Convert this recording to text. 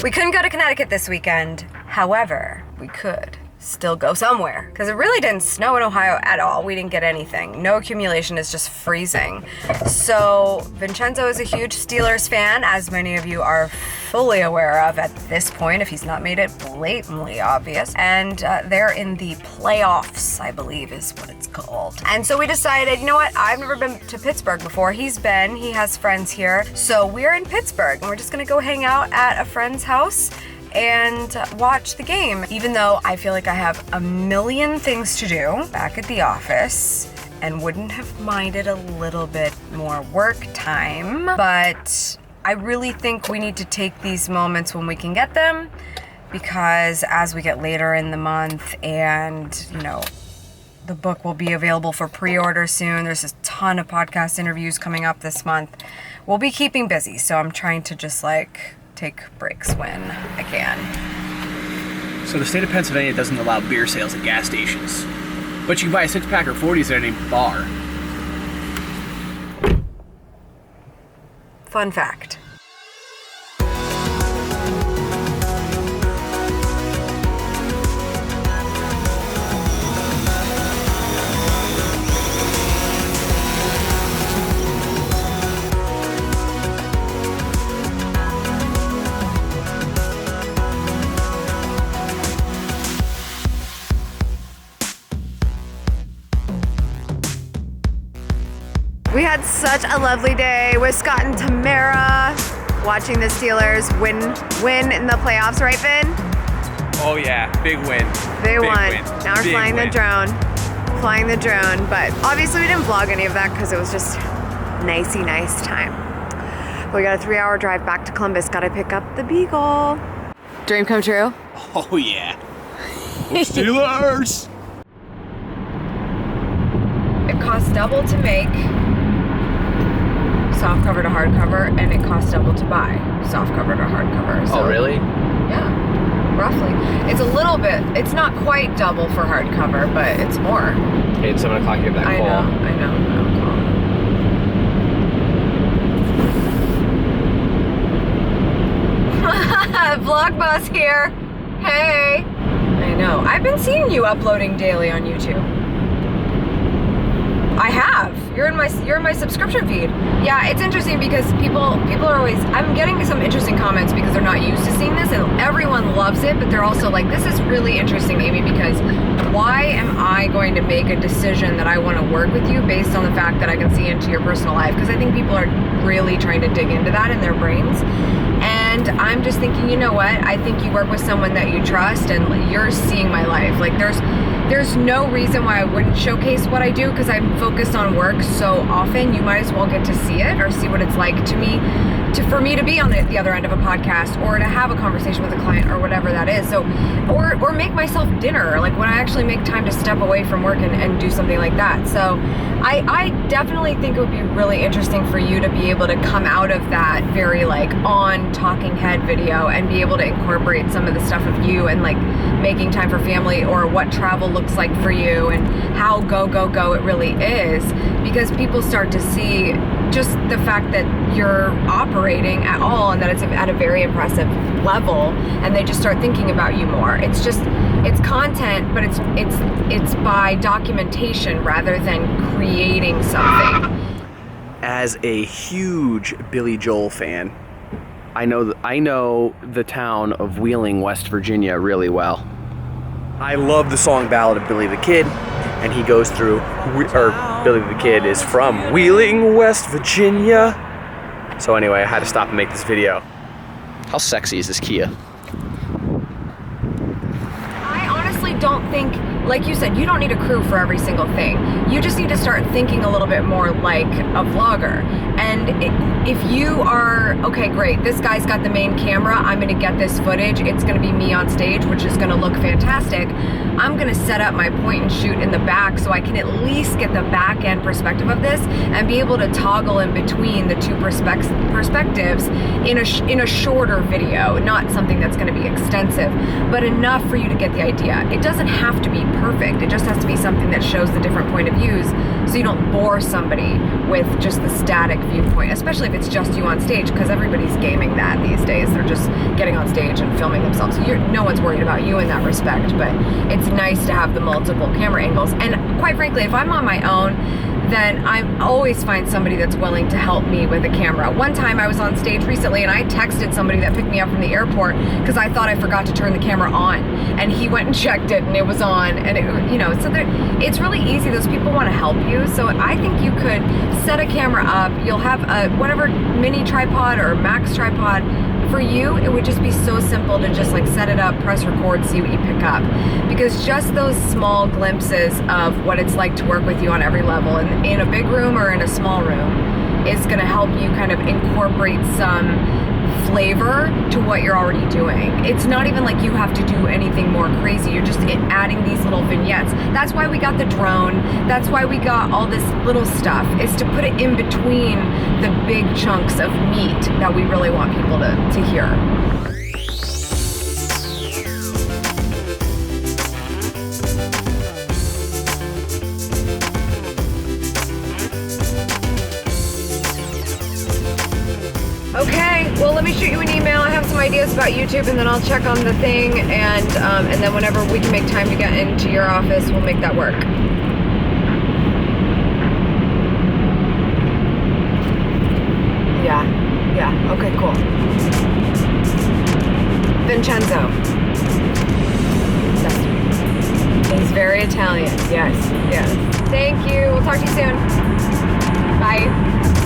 We couldn't go to Connecticut this weekend. However, we could still go somewhere because it really didn't snow in Ohio at all. We didn't get anything. No accumulation, is just freezing. So Vincenzo is a huge Steelers fan, as many of you are fully aware of at this point, if he's not made it blatantly obvious. And they're in the playoffs, I believe is what it's called. And so we decided, you know what? I've never been to Pittsburgh before. He has friends here. So we're in Pittsburgh and we're just gonna go hang out at a friend's house and watch the game, even though I feel like I have a million things to do back at the office and wouldn't have minded a little bit more work time. But I really think we need to take these moments when we can get them, because as we get later in the month and, you know, the book will be available for pre-order soon. There's a ton of podcast interviews coming up this month. We'll be keeping busy, so I'm trying to just like take breaks when I can. So the state of Pennsylvania doesn't allow beer sales at gas stations, but you can buy a 6-pack or 40s at any bar. Fun fact. We had such a lovely day with Scott and Tamara watching the Steelers win in the playoffs, right, Vin? Oh yeah, big win. They won. Win. Now we're Big flying win. the drone, but obviously we didn't vlog any of that because it was just nice time. We got a 3-hour drive back to Columbus. Got to pick up the Beagle. Dream come true? Oh yeah. Steelers! It costs double to make softcover to hardcover, and it costs double to buy softcover to hardcover. So, Oh really? Yeah, roughly. It's a little bit, it's not quite double for hardcover, but it's more. Hey, it's 7 o'clock, you have that call. I know. Vlog bus here. Hey. I know. I've been seeing you uploading daily on YouTube. I have. You're in my subscription feed. Yeah, it's interesting because people are always, I'm getting some interesting comments because they're not used to seeing this, and everyone loves it, but they're also like, this is really interesting, Amy, because why am I going to make a decision that I want to work with you based on the fact that I can see into your personal life? Because I think people are really trying to dig into that in their brains. And I'm just thinking, you know what? I think you work with someone that you trust, and you're seeing my life. Like there's no reason why I wouldn't showcase what I do, because I'm focused on work so often. You might as well get to see it or see what it's like for me to be on the other end of a podcast, or to have a conversation with a client, or whatever that is. So, or make myself dinner, like when I actually make time to step away from work and do something like that. So I definitely think it would be really interesting for you to be able to come out of that very like on talking head video and be able to incorporate some of the stuff of you and like making time for family, or what travel looks like for you, and how go it really is, because people start to see just the fact that you're operating at all, and that it's at a very impressive level, and they just start thinking about you more. It's content, but it's by documentation rather than creating something. As a huge Billy Joel fan, I know the town of Wheeling, West Virginia really well. I love the song Ballad of Billy the Kid, and he goes through, Billy the Kid is from Wheeling, West Virginia. So anyway, I had to stop and make this video. How sexy is this Kia? I honestly don't think, like you said, you don't need a crew for every single thing. You just need to start thinking a little bit more like a vlogger. And if you are, okay, great, this guy's got the main camera, I'm gonna get this footage, it's gonna be me on stage, which is gonna look fantastic. I'm gonna set up my point and shoot in the back so I can at least get the back end perspective of this and be able to toggle in between the two perspectives in a shorter video, not something that's gonna be extensive, but enough for you to get the idea. It doesn't have to be perfect. It just has to be something that shows the different point of views, so you don't bore somebody with just the static viewpoint, especially if it's just you on stage, because everybody's gaming that these days. They're just getting on stage and filming themselves. So no one's worried about you in that respect, but it's nice to have the multiple camera angles. And quite frankly, if I'm on my own, then I always find somebody that's willing to help me with a camera. One time I was on stage recently and I texted somebody that picked me up from the airport because I thought I forgot to turn the camera on, and he went and checked it and it was on, and so it's really easy. Those people want to help you, so I think you could set a camera up. You'll have a whatever mini tripod or max tripod. For you, it would just be so simple to just like set it up, press record, see what you pick up. Because just those small glimpses of what it's like to work with you on every level, and in a big room or in a small room, is gonna help you kind of incorporate some flavor to what you're already doing. It's not even like you have to do anything more crazy. You're just adding these little vignettes. That's why we got the drone. That's why we got all this little stuff, is to put it in between the big chunks of meat that we really want people to hear. Okay, well, let me shoot you an email. I have some ideas about YouTube, and then I'll check on the thing, and then whenever we can make time to get into your office, we'll make that work. Yeah, okay, cool. Vincenzo. He's very Italian, yes. Thank you, we'll talk to you soon. Bye.